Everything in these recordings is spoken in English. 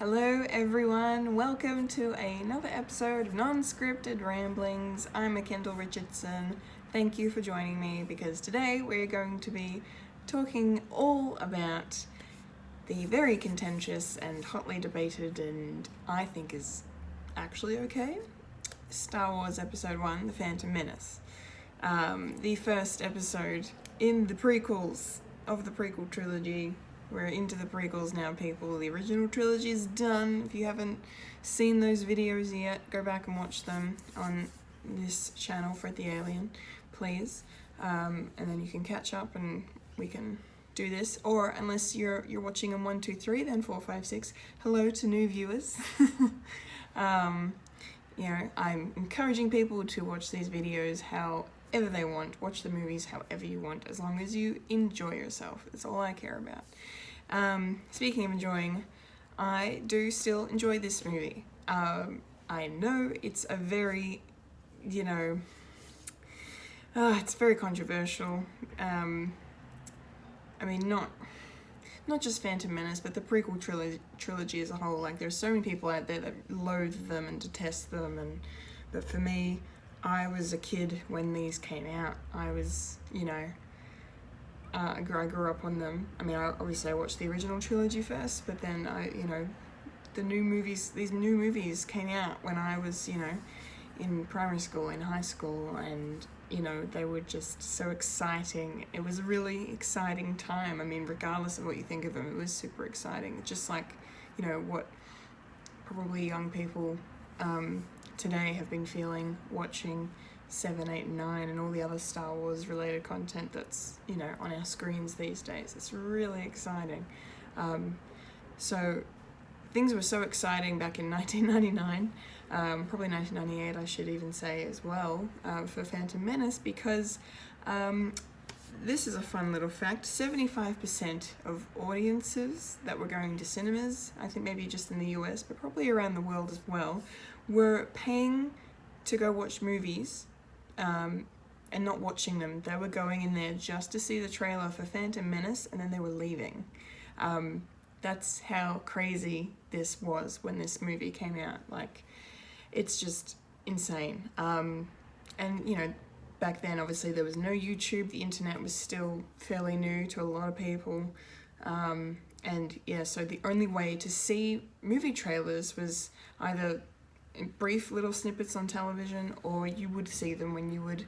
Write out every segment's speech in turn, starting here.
Hello everyone, welcome to another episode of Non-Scripted Ramblings. I'm Kendall Richardson. Thank you for joining me because today we're going to be talking all about the very contentious and hotly debated, and I think is actually okay, Star Wars Episode 1, The Phantom Menace. The first episode in the prequels of the prequel trilogy. We're into the prequels now, people. The original trilogy is done. If you haven't seen those videos yet, go back and watch them on this channel, FREDtheAILEN, please. And then you can catch up and we can do this. Or unless you're watching in 1, 2, 3, then 4, 5, 6. Hello to new viewers. I'm encouraging people to watch these videos however they want. Watch the movies however you want, as long as you enjoy yourself. That's all I care about. Speaking of enjoying, I do still enjoy this movie. I know it's a very, it's very controversial. Not just Phantom Menace, but the prequel trilogy as a whole. Like, there's so many people out there that loathe them and detest them, but for me, I was a kid when these came out. I was, I grew up on them. I watched the original trilogy first, but then these new movies came out when I was, in primary school, in high school, and, they were just so exciting. It was a really exciting time. Regardless of what you think of them, it was super exciting. Just like, what probably young people today have been feeling watching 7, 8, and 9 and all the other Star Wars related content that's, on our screens these days. It's really exciting. So things were so exciting back in 1999, probably 1998 I should even say as well, for Phantom Menace, because this is a fun little fact. 75% of audiences that were going to cinemas, I think maybe just in the US, but probably around the world as well, were paying to go watch movies and not watching them. They were going in there just to see the trailer for Phantom Menace, and then they were leaving. That's how crazy this was when this movie came out. Like, it's just insane. And, back then, obviously, there was no YouTube. The internet was still fairly new to a lot of people. So the only way to see movie trailers was either brief little snippets on television, or you would see them when you would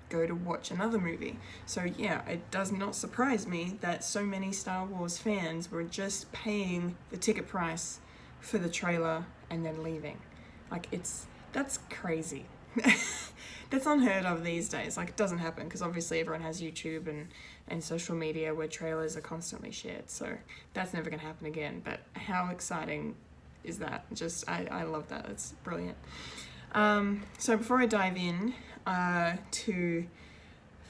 go to watch another movie. So it does not surprise me that so many Star Wars fans were just paying the ticket price for the trailer and then leaving. Like, that's crazy. That's unheard of these days. Like, it doesn't happen because obviously everyone has YouTube and social media where trailers are constantly shared, so that's never going to happen again. But how exciting is that? Just, I love that. It's brilliant. So before I dive in to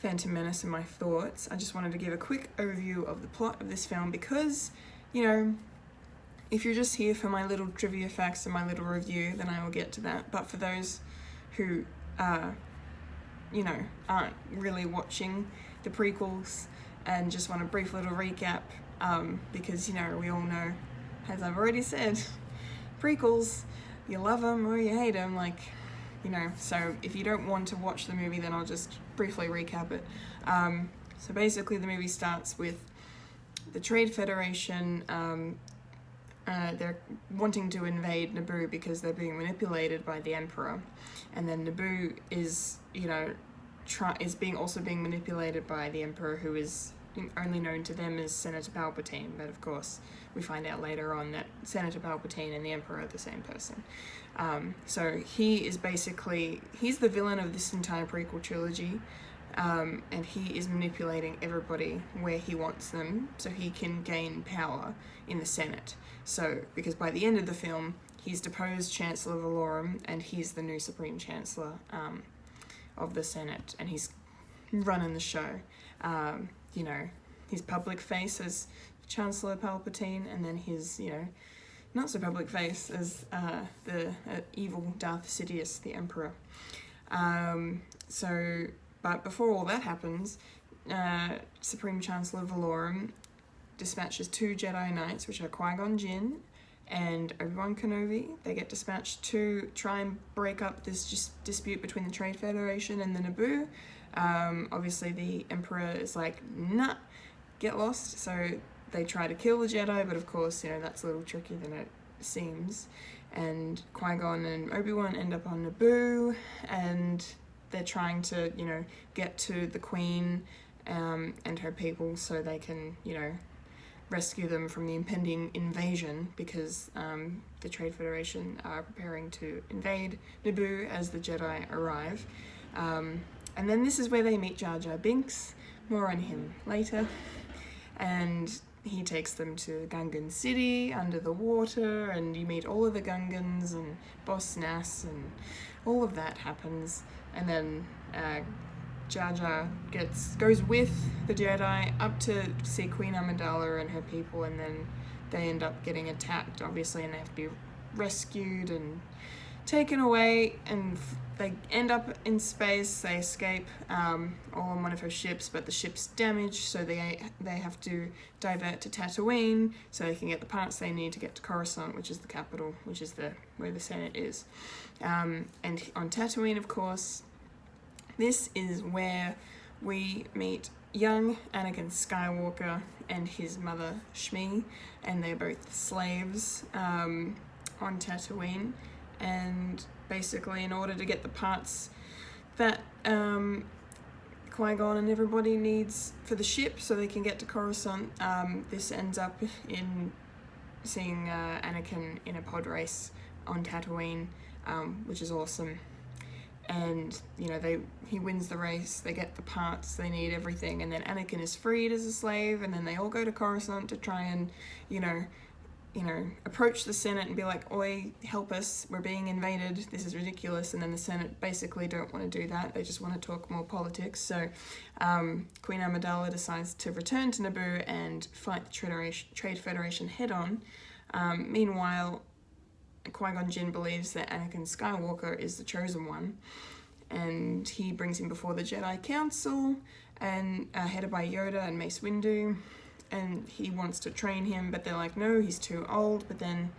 Phantom Menace and my thoughts, I just wanted to give a quick overview of the plot of this film because, if you're just here for my little trivia facts and my little review, then I will get to that. But for those who, aren't really watching the prequels and just want a brief little recap, because, we all know, as I've already said, prequels, you love them or you hate them, so if you don't want to watch the movie, then I'll just briefly recap it. So basically the movie starts with the Trade Federation. They're wanting to invade Naboo because they're being manipulated by the Emperor, and then Naboo is, being manipulated by the Emperor, who is only known to them as Senator Palpatine, but of course we find out later on that Senator Palpatine and the Emperor are the same person. So he's the villain of this entire prequel trilogy, and he is manipulating everybody where he wants them so he can gain power in the Senate. So, because by the end of the film, he's deposed Chancellor Valorum, and he's the new Supreme Chancellor of the Senate, and he's running the show. His public face as Chancellor Palpatine, and then his, not so public face as the evil Darth Sidious, the Emperor. But before all that happens, Supreme Chancellor Valorum dispatches 2 Jedi Knights, which are Qui-gon Jinn and Obi-Wan Kenobi. They get dispatched to try and break up this dispute between the Trade Federation and the Naboo. Obviously the Emperor is like, nah, get lost. So they try to kill the Jedi, but of course, you know, that's a little trickier than it seems. And Qui-Gon and Obi-Wan end up on Naboo, and they're trying to, you know, get to the Queen and her people so they can, you know, rescue them from the impending invasion, because the Trade Federation are preparing to invade Naboo as the Jedi arrive. And then this is where they meet Jar Jar Binks. More on him later. And he takes them to Gungan City under the water, and you meet all of the Gungans and Boss Nass, and all of that happens. And then Jar Jar goes with the Jedi up to see Queen Amidala and her people, and then they end up getting attacked, obviously, and they have to be rescued and taken away, and they end up in space. They escape all on one of her ships, but the ship's damaged, so they have to divert to Tatooine so they can get the parts they need to get to Coruscant, which is the capital, which is where the Senate is. And on Tatooine, of course, this is where we meet young Anakin Skywalker and his mother Shmi, and they're both slaves on Tatooine. And basically, in order to get the parts that Qui-Gon and everybody needs for the ship so they can get to Coruscant, this ends up in seeing Anakin in a pod race on Tatooine, which is awesome. And, you know, he wins the race, they get the parts, they need everything, and then Anakin is freed as a slave, and then they all go to Coruscant to try and, you know, approach the Senate and be like, oi, help us, we're being invaded, this is ridiculous. And then the Senate basically don't want to do that, they just want to talk more politics. So Queen Amidala decides to return to Naboo and fight the Trade Federation head on. Meanwhile, Qui-Gon Jinn believes that Anakin Skywalker is the chosen one, and he brings him before the Jedi Council, and headed by Yoda and Mace Windu. And he wants to train him, but they're like, no, he's too old. But then,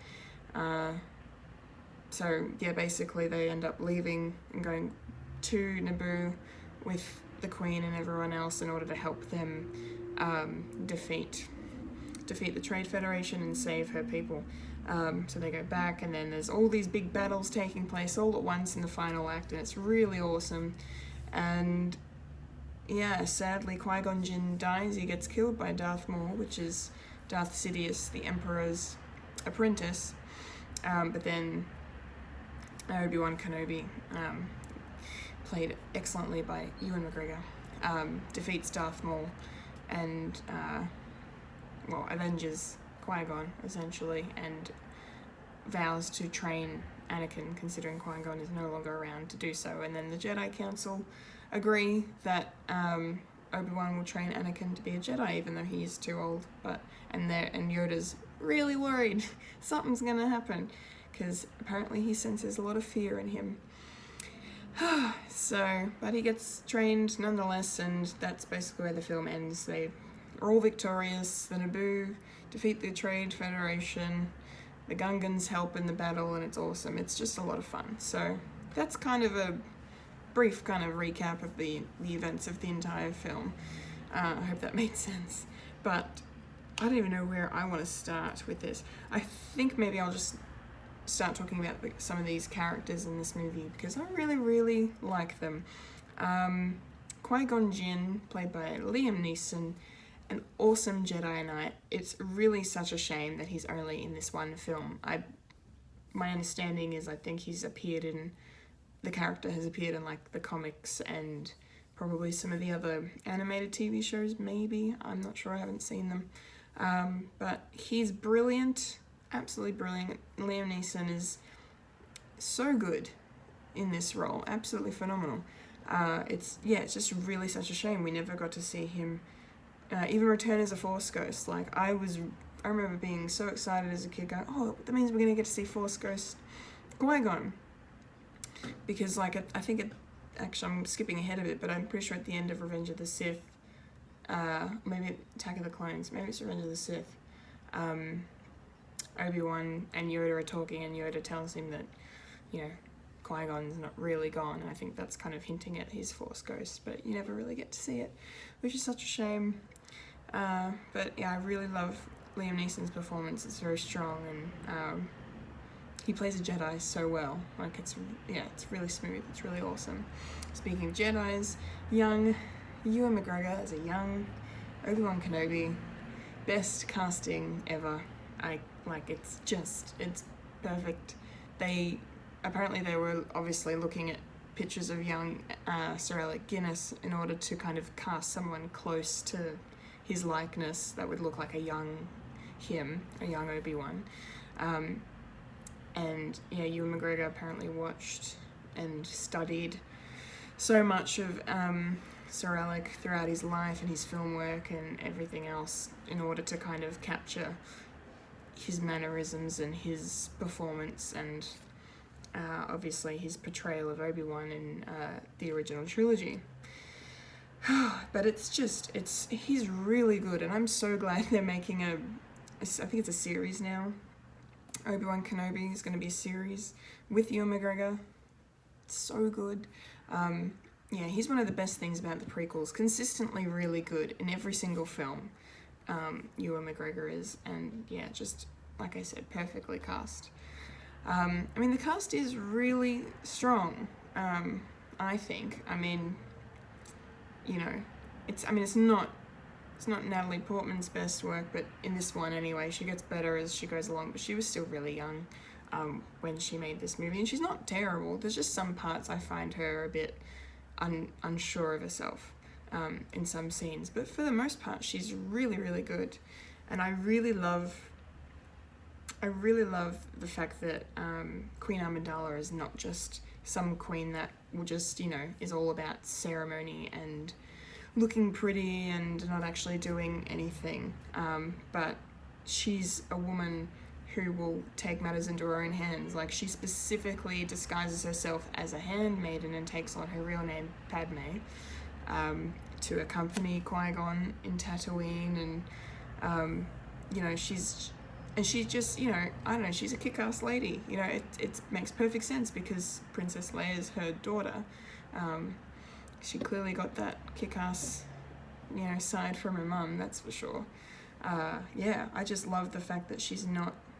so yeah, basically they end up leaving and going to Naboo with the Queen and everyone else in order to help them defeat the Trade Federation and save her people. So they go back, and then there's all these big battles taking place all at once in the final act, and it's really awesome. And yeah, sadly, Qui-Gon Jinn dies. He gets killed by Darth Maul, which is Darth Sidious, the Emperor's apprentice. But then Obi-Wan Kenobi, played excellently by Ewan McGregor, defeats Darth Maul and, avenges Qui-Gon, essentially, and vows to train Anakin, considering Qui-Gon is no longer around to do so. And then the Jedi Council agree that Obi-Wan will train Anakin to be a Jedi, even though he is too old. And Yoda's really worried something's gonna happen, because apparently he senses a lot of fear in him. But he gets trained nonetheless, and that's basically where the film ends. They are all victorious. The Naboo defeat the Trade Federation. The Gungans help in the battle, and it's awesome. It's just a lot of fun. So that's kind of a brief kind of recap of the events of the entire film. I hope that made sense. But I don't even know where I want to start with this. I think maybe I'll just start talking about some of these characters in this movie, because I really, really like them. Qui-Gon Jinn, played by Liam Neeson, an awesome Jedi Knight. It's really such a shame that he's only in this one film. My understanding is I think the character has appeared in like the comics and probably some of the other animated TV shows, maybe. I'm not sure, I haven't seen them. But he's brilliant, absolutely brilliant. Liam Neeson is so good in this role, absolutely phenomenal. It's just really such a shame we never got to see him even return as a Force Ghost. Like, I remember being so excited as a kid, going, oh, that means we're gonna get to see Force Ghost Qui-Gon. Because, like, I think actually I'm skipping ahead of it, but I'm pretty sure at the end of Revenge of the Sith, maybe Attack of the Clones, maybe it's Revenge of the Sith, Obi-Wan and Yoda are talking, and Yoda tells him that, you know, Qui-Gon's not really gone, and I think that's kind of hinting at his Force ghost, but you never really get to see it, which is such a shame. But yeah, I really love Liam Neeson's performance. It's very strong, and he plays a Jedi so well. Like, it's really smooth. It's really awesome. Speaking of Jedis, young Ewan McGregor as a young Obi-Wan Kenobi, best casting ever. It's perfect. Apparently they were obviously looking at pictures of young Sir Alec Guinness in order to kind of cast someone close to his likeness that would look like a young Obi-Wan. And yeah, Ewan McGregor apparently watched and studied so much of Sir Alec throughout his life and his film work and everything else in order to kind of capture his mannerisms and his performance and obviously his portrayal of Obi-Wan in the original trilogy. But he's really good, and I'm so glad they're making I think it's a series now. Obi-Wan Kenobi is going to be a series with Ewan McGregor. It's so good. Yeah, he's one of the best things about the prequels. Consistently really good in every single film. Ewan McGregor is, and yeah, just like I said, perfectly cast. I mean, the cast is really strong. I think. I mean, you know, it's not Natalie Portman's best work, but in this one anyway, she gets better as she goes along, but she was still really young when she made this movie, and she's not terrible. There's just some parts I find her a bit unsure of herself in some scenes, but for the most part, she's really, really good. And I really love the fact that Queen Amidala is not just some queen that will just, you know, is all about ceremony and looking pretty and not actually doing anything, but she's a woman who will take matters into her own hands. Like, she specifically disguises herself as a handmaiden and takes on her real name, Padme, to accompany Qui-Gon in Tatooine, and you know, she's just, you know, I don't know, she's a kick-ass lady. You know, it makes perfect sense because Princess Leia is her daughter. She clearly got that kick-ass, you know, side from her mum, that's for sure. Yeah, I just love the fact that she's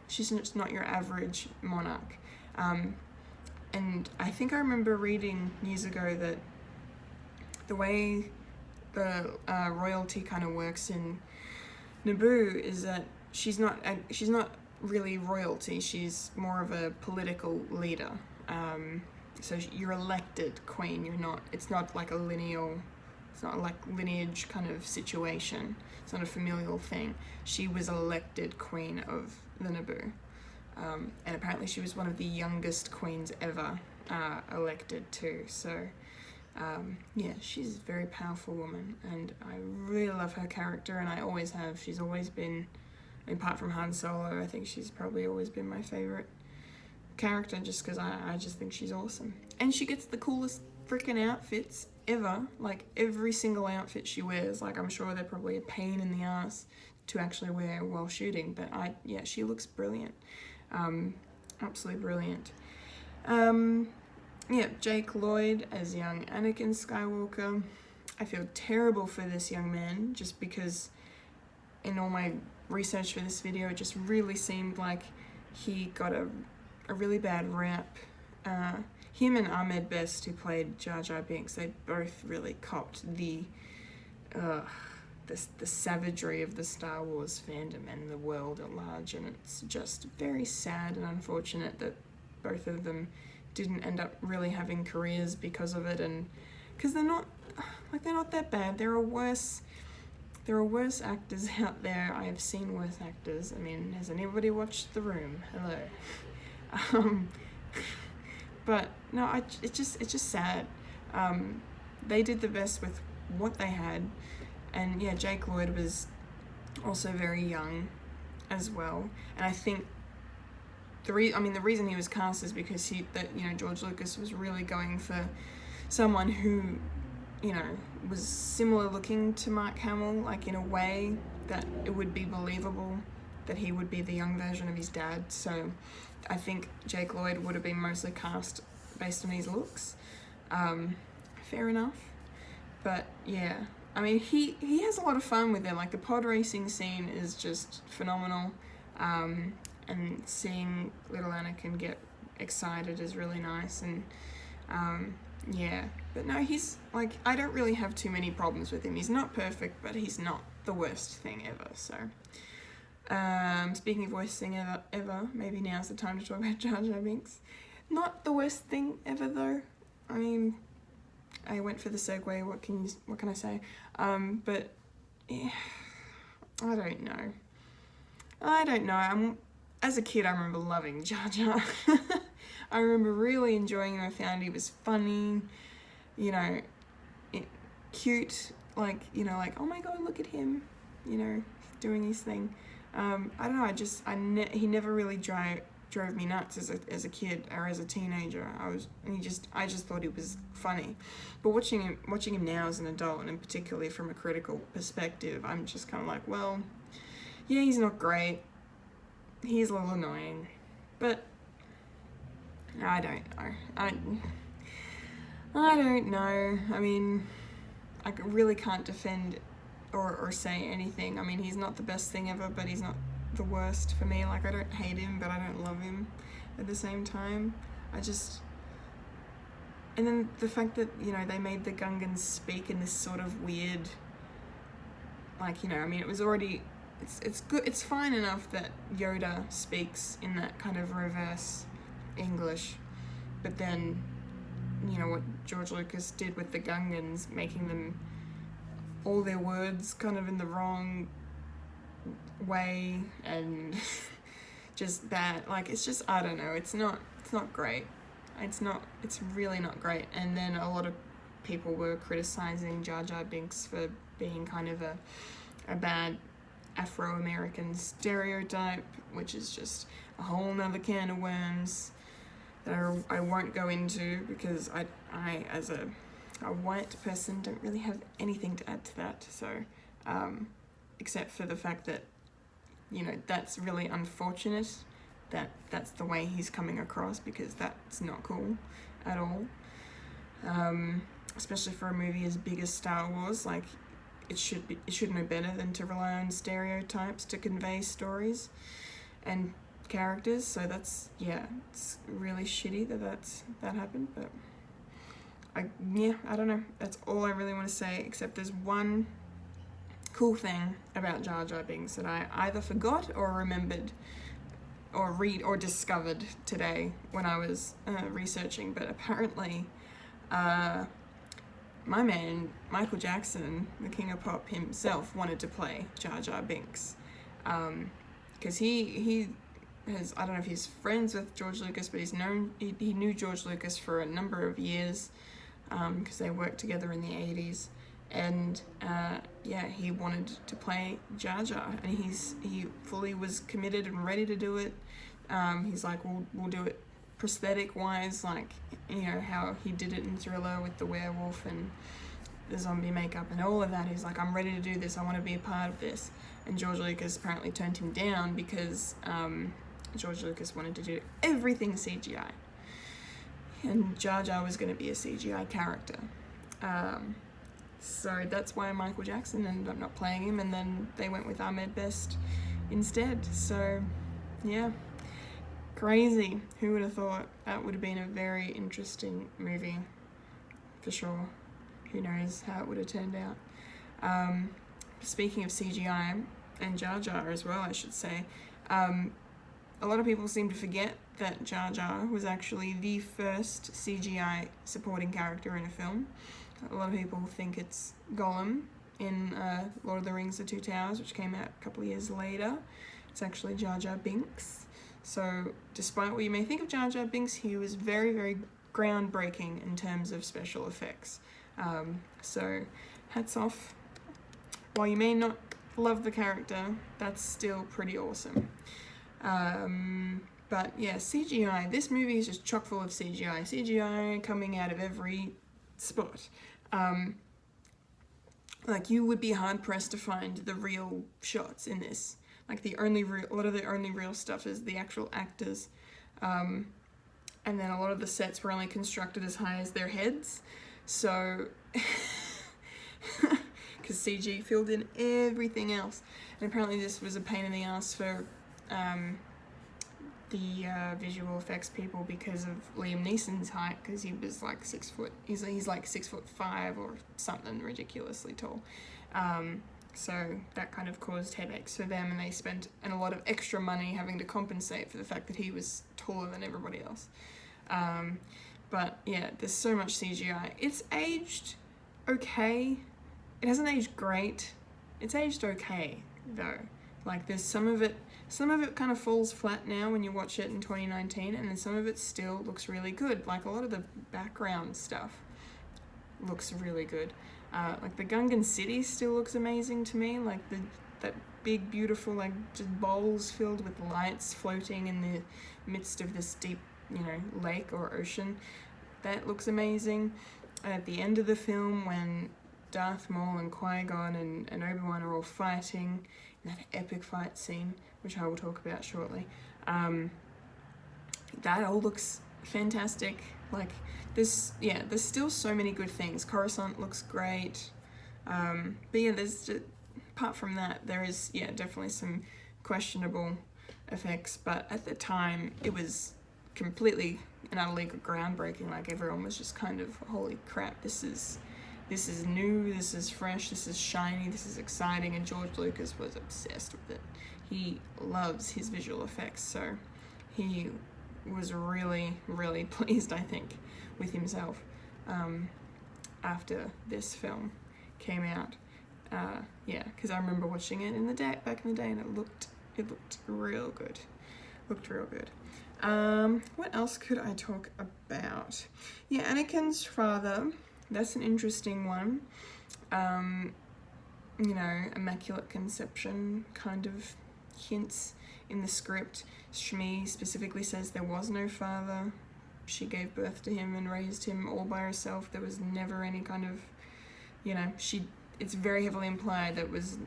just not your average monarch. And I think I remember reading years ago that the way the royalty kind of works in Naboo is that she's not really royalty. She's more of a political leader. So you're elected queen. It's not like a lineage kind of situation. It's not a familial thing. She was elected queen of the Naboo. And apparently she was one of the youngest queens ever elected too. So yeah, she's a very powerful woman, and I really love her character, and I always have. She's always been, apart from Han Solo, I think she's probably always been my favorite character, just because I just think she's awesome. And she gets the coolest freaking outfits ever. Like, every single outfit she wears, like, I'm sure they're probably a pain in the ass to actually wear while shooting, but yeah, she looks brilliant. Absolutely brilliant. Yeah, Jake Lloyd as young Anakin Skywalker. I feel terrible for this young man, just because in all my research for this video, it just really seemed like he got a really bad rap. Him and Ahmed Best, who played Jar Jar Binks, they both really copped the savagery of the Star Wars fandom and the world at large, and it's just very sad and unfortunate that both of them didn't end up really having careers because of it, and because they're not that bad. There are worse actors out there. I have seen worse actors. I mean, has anybody watched The Room? Hello. But no, it's just sad. They did the best with what they had, and yeah, Jake Lloyd was also very young as well, and I think the reason he was cast is because George Lucas was really going for someone who, you know, was similar looking to Mark Hamill, like in a way that it would be believable that he would be the young version of his dad. So I think Jake Lloyd would have been mostly cast based on his looks. Fair enough. But yeah, I mean, he has a lot of fun with it. Like, the pod racing scene is just phenomenal. And seeing little Anakin get excited is really nice. And yeah, but no, he's like, I don't really have too many problems with him. He's not perfect, but he's not the worst thing ever. So speaking of worst thing ever, maybe now's the time to talk about Jar Jar Binks. Not the worst thing ever though. I mean, I went for the segue. What can I say? But yeah, I don't know. As a kid, I remember loving Jar Jar. I remember really enjoying him. I found he was funny, you know, cute, like, you know, like, oh my god, look at him, you know, doing his thing. I don't know, he never really drove me nuts as a kid or as a teenager. I just thought he was funny. But watching him now as an adult, and particularly from a critical perspective, I'm just kind of like, well, yeah, he's not great. He's a little annoying, but I don't know. I don't know. I mean, I really can't defend or say anything. I mean, he's not the best thing ever, but he's not the worst for me. Like, I don't hate him, but I don't love him at the same time. And then the fact that, you know, they made the Gungans speak in this sort of weird, like, you know, I mean, it was already, it's good, it's fine enough that Yoda speaks in that kind of reverse English, but then, you know, what George Lucas did with the Gungans, making them, all their words kind of in the wrong way, and just that, like, it's just, I don't know, it's not great. It's really not great. And then a lot of people were criticizing Jar Jar Binks for being kind of a bad Afro-American stereotype, which is just a whole nother can of worms that I won't go into, because I as a white person don't really have anything to add to that. So except for the fact that, you know, that's really unfortunate that that's the way he's coming across, because that's not cool at all. Especially for a movie as big as Star Wars, like, it should know better than to rely on stereotypes to convey stories and characters. So that's, yeah, it's really shitty that happened. But I don't know. That's all I really want to say, except there's one cool thing about Jar Jar Binks that I either forgot or remembered or discovered today when I was researching. But apparently my man Michael Jackson, the King of Pop himself, wanted to play Jar Jar Binks, because he has, I don't know if he's friends with George Lucas, but he knew George Lucas for a number of years, because they worked together in the 80s. And yeah, he wanted to play Jar Jar, and he fully was committed and ready to do it. He's like, we'll do it prosthetic wise, like, you know, how he did it in Thriller with the werewolf and the zombie makeup and all of that. He's like, I'm ready to do this, I want to be a part of this. And George Lucas apparently turned him down because George Lucas wanted to do everything CGI, and Jar Jar was going to be a CGI character. So that's why Michael Jackson ended up not playing him, and then they went with Ahmed Best instead. So yeah, crazy. Who would have thought? That would have been a very interesting movie for sure. Who knows how it would have turned out. Speaking of CGI and Jar Jar as well, I should say, a lot of people seem to forget that Jar Jar was actually the first CGI supporting character in a film. A lot of people think it's Gollum in Lord of the Rings: The Two Towers, which came out a couple of years later. It's actually Jar Jar Binks. So despite what you may think of Jar Jar Binks, he was very, very groundbreaking in terms of special effects. So hats off. While you may not love the character, that's still pretty awesome. But yeah, CGI. This movie is just chock full of CGI. CGI coming out of every spot. Like, you would be hard pressed to find the real shots in this. Like a lot of the only real stuff is the actual actors, and then a lot of the sets were only constructed as high as their heads, so because CG filled in everything else. And apparently this was a pain in the ass for the visual effects people because of Liam Neeson's height, because he was like 6 foot. He's like 6'5" or something ridiculously tall. So that kind of caused headaches for them, and they spent a lot of extra money having to compensate for the fact that he was taller than everybody else. But yeah, there's so much CGI. It's aged okay. It hasn't aged great. It's aged okay though. Like there's some of it kind of falls flat now when you watch it in 2019, and then some of it still looks really good. Like a lot of the background stuff looks really good. Like the Gungan city still looks amazing to me. Like that big, beautiful, like just bowls filled with lights floating in the midst of this deep, lake or ocean. That looks amazing. At the end of the film, when Darth Maul and Qui-gon and Obi-Wan are all fighting in that epic fight scene, which I will talk about shortly, that all looks fantastic. Like there's still so many good things. Coruscant looks great, but yeah, there's just, apart from that, there is definitely some questionable effects, but at the time it was completely and utterly groundbreaking. Like everyone was just kind of, holy crap, this is new, this is fresh, this is shiny, this is exciting, and George Lucas was obsessed with it. He loves his visual effects, so he was really, really pleased, I think, with himself after this film came out. Because I remember watching it back in the day, and it looked real good. What else could I talk about? Yeah, Anakin's father. That's an interesting one. Immaculate conception kind of hints in the script. Shmi specifically says there was no father. She gave birth to him and raised him all by herself. There was never any kind of, it's very heavily implied that it was,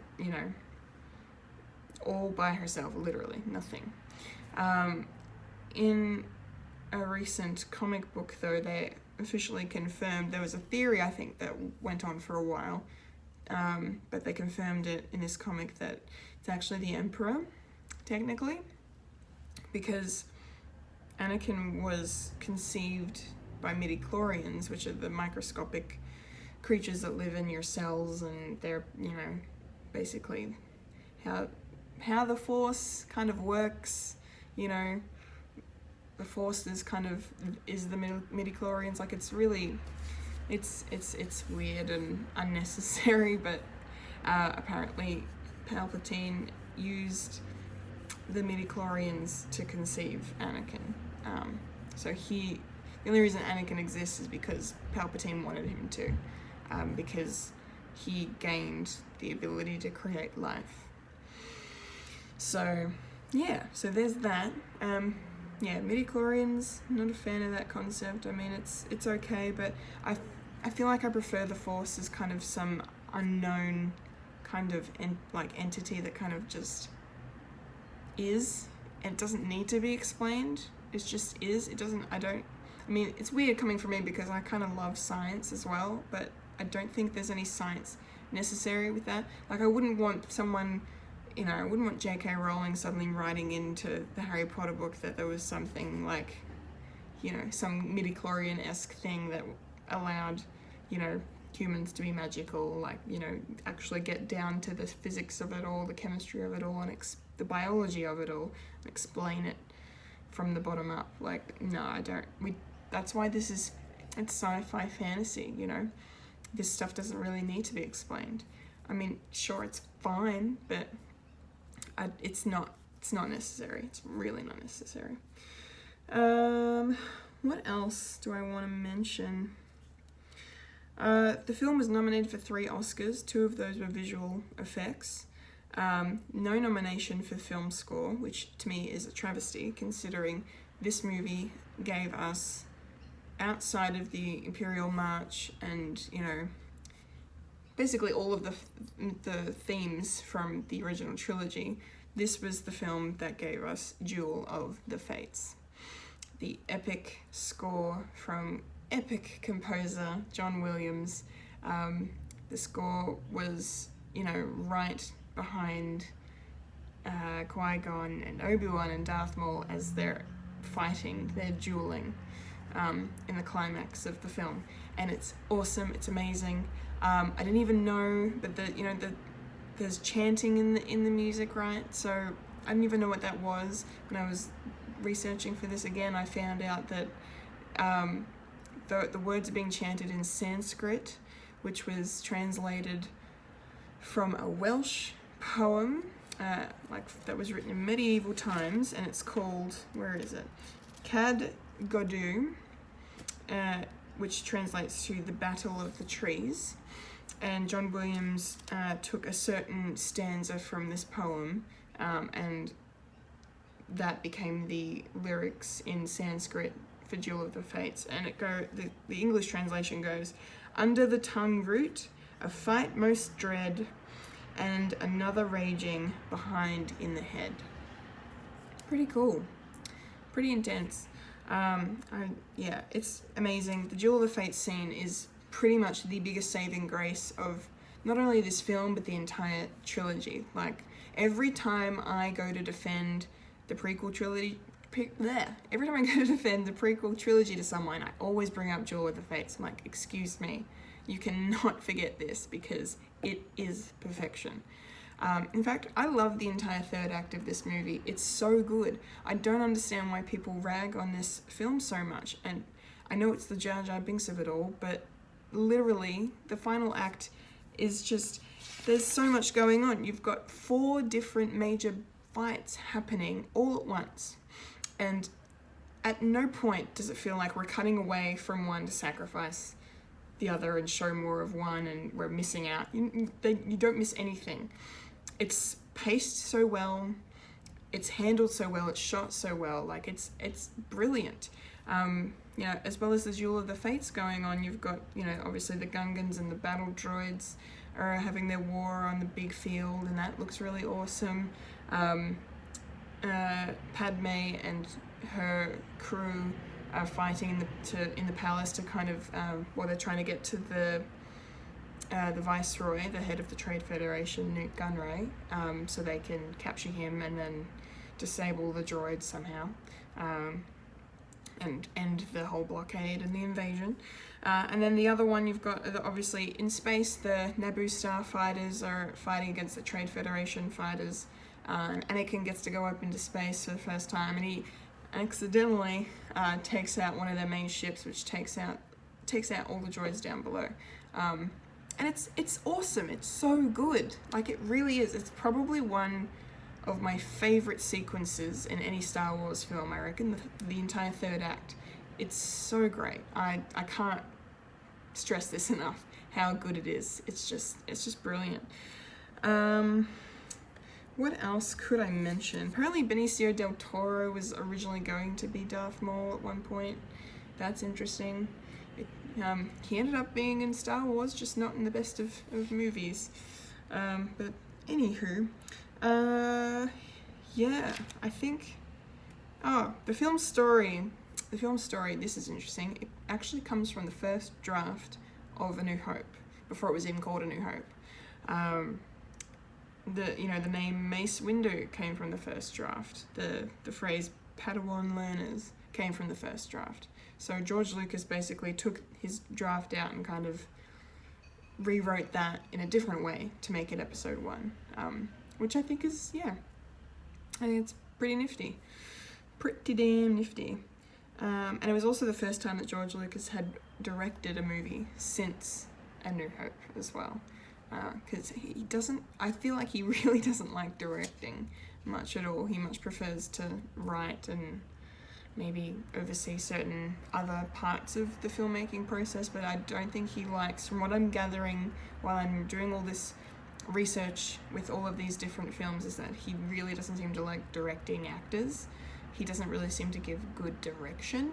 all by herself, literally, nothing. In a recent comic book, though, they officially confirmed, there was a theory, I think, that went on for a while, but they confirmed it in this comic that it's actually the Emperor, technically, because Anakin was conceived by midichlorians, which are the microscopic creatures that live in your cells, and they're, basically how the Force kind of works, the Force is the midichlorians. Like it's really, it's weird and unnecessary, but apparently Palpatine used the midichlorians to conceive Anakin. So the only reason Anakin exists is because Palpatine wanted him to, because he gained the ability to create life. So there's that. Midichlorians, not a fan of that concept. I mean, it's okay, but I feel like I prefer the Force as kind of some unknown kind of entity that kind of just is, and it doesn't need to be explained. It just is. It's weird coming from me because I kind of love science as well, but I don't think there's any science necessary with that. Like I wouldn't want someone, I wouldn't want J.K. Rowling suddenly writing into the Harry Potter book that there was something like, some midichlorian-esque thing that allowed, humans to be magical, actually get down to the physics of it all, the chemistry of it all, and the biology of it all, and explain it from the bottom up. Like, no, I don't. That's why it's sci-fi fantasy, This stuff doesn't really need to be explained. I mean, sure, it's fine, but it's not necessary. It's really not necessary. What else do I want to mention? The film was nominated for 3 Oscars. 2 of those were visual effects. No nomination for film score, which to me is a travesty, considering this movie gave us, outside of the Imperial March and, basically all of the themes from the original trilogy, this was the film that gave us Duel of the Fates. The epic score from epic composer John Williams. The score was, you know, right behind qui-gon and Obi-Wan and Darth Maul as they're fighting, they're dueling in the climax of the film, and it's awesome. It's amazing. I didn't even know, but there's chanting in the music, right? So I didn't even know what that was. When I was researching for this again, I found out that the words are being chanted in Sanskrit, which was translated from a Welsh poem, that was written in medieval times, and it's called, where is it? Cad Godu, which translates to the Battle of the Trees. And John Williams took a certain stanza from this poem, and that became the lyrics in Sanskrit for Duel of the Fates. And the English translation goes, "Under the tongue root, a fight most dread, and another raging behind in the head." Pretty cool. Pretty intense. Yeah, it's amazing. The Duel of the Fates scene is pretty much the biggest saving grace of not only this film, but the entire trilogy. Like, every time I go to defend the prequel trilogy, every time I go to defend the prequel trilogy to someone, I always bring up Duel of the Fates. I'm like, excuse me, you cannot forget this, because it is perfection. In fact, I love the entire third act of this movie. It's so good. I don't understand why people rag on this film so much. And I know it's the Jar Jar Binks of it all, but literally, the final act is just, there's so much going on. You've got 4 different major fights happening all at once. And at no point does it feel like we're cutting away from one to sacrifice the other and show more of one and we're missing out. You don't miss anything. It's paced so well, it's handled so well, it's shot so well, like it's brilliant. You know, as well as the Duel of the Fates going on, you've got, you know, obviously the Gungans and the battle droids are having their war on the big field, and that looks really awesome. Padme and her crew are fighting in the palace to kind of, they're trying to get to the Viceroy, the head of the Trade Federation, Newt Gunray, so they can capture him and then disable the droids somehow, and end the whole blockade and the invasion. And then the other one, you've got, obviously, in space, the Naboo starfighters are fighting against the Trade Federation fighters. Anakin gets to go up into space for the first time, and he accidentally takes out one of their main ships, which takes out all the droids down below. And it's awesome. It's so good. Like, it really is. It's probably one of my favorite sequences in any Star Wars film, I reckon, the entire third act. It's so great. I can't stress this enough, how good it is. It's just brilliant. What else could I mention? Apparently Benicio del Toro was originally going to be Darth Maul at one point. That's interesting. He ended up being in Star Wars, just not in the best of movies. But anywho, yeah, I think, the film story, this is interesting. It actually comes from the first draft of A New Hope, before it was even called A New Hope. The name Mace Windu came from the first draft. The phrase Padawan learners came from the first draft. So George Lucas basically took his draft out and kind of rewrote that in a different way to make it episode 1, which I think is, I think it's pretty nifty. Pretty damn nifty. And it was also the first time that George Lucas had directed a movie since A New Hope as well. Because I feel like he really doesn't like directing much at all. He much prefers to write and maybe oversee certain other parts of the filmmaking process, but I don't think he likes, from what I'm gathering while I'm doing all this research with all of these different films, is that he really doesn't seem to like directing actors. He doesn't really seem to give good direction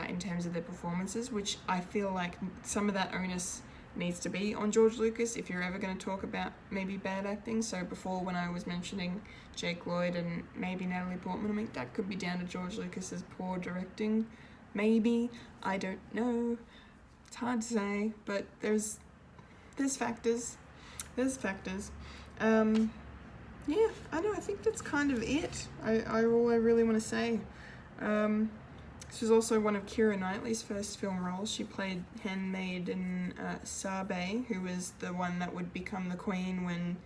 in terms of their performances, which I feel like some of that onus needs to be on George Lucas if you're ever going to talk about maybe bad acting. So before, when I was mentioning Jake Lloyd and maybe Natalie Portman, I mean, that could be down to George Lucas's poor directing. Maybe. I don't know. It's hard to say, but there's factors. There's factors. Yeah, I know, I think that's kind of it. All I really want to say. This was also one of Keira Knightley's first film roles. She played handmaiden Sabe, who was the one that would become the queen when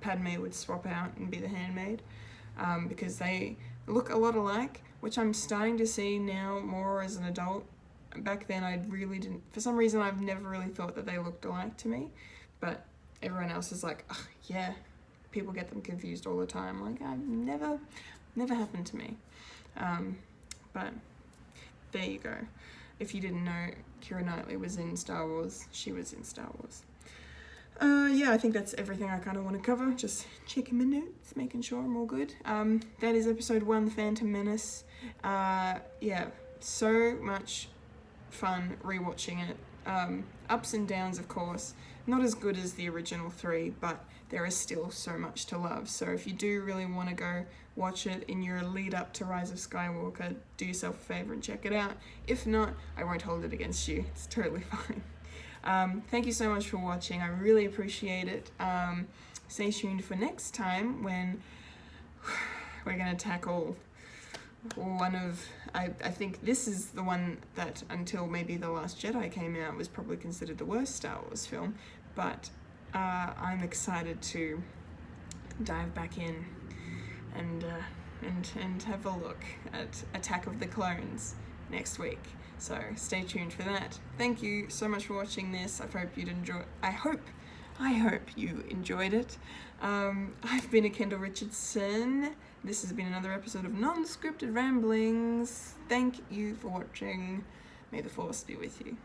Padme would swap out and be the handmaid, because they look a lot alike, which I'm starting to see now more as an adult. Back then I really didn't, for some reason I've never really thought that they looked alike to me, but everyone else is like, oh, yeah, people get them confused all the time. Like, I've never happened to me. But there you go. If you didn't know, Keira Knightley was in Star Wars. She was in Star Wars. Yeah, I think that's everything I kind of want to cover. Just checking my notes, making sure I'm all good. That is episode 1, The Phantom Menace. Yeah, so much fun rewatching it. Ups and downs, of course. Not as good as the original 3, but there is still so much to love. So if you do really want to go watch it in your lead up to Rise of Skywalker, do yourself a favour and check it out. If not, I won't hold it against you. It's totally fine. Thank you so much for watching. I really appreciate it. Stay tuned for next time when we're going to tackle one of, I think this is the one that until maybe The Last Jedi came out was probably considered the worst Star Wars film, but I'm excited to dive back in and have a look at Attack of the Clones next week. So stay tuned for that. Thank you so much for watching this. I hope you enjoyed it. I've been Kendall Richardson. This has been another episode of Non-Scripted Ramblings. Thank you for watching. May the Force be with you.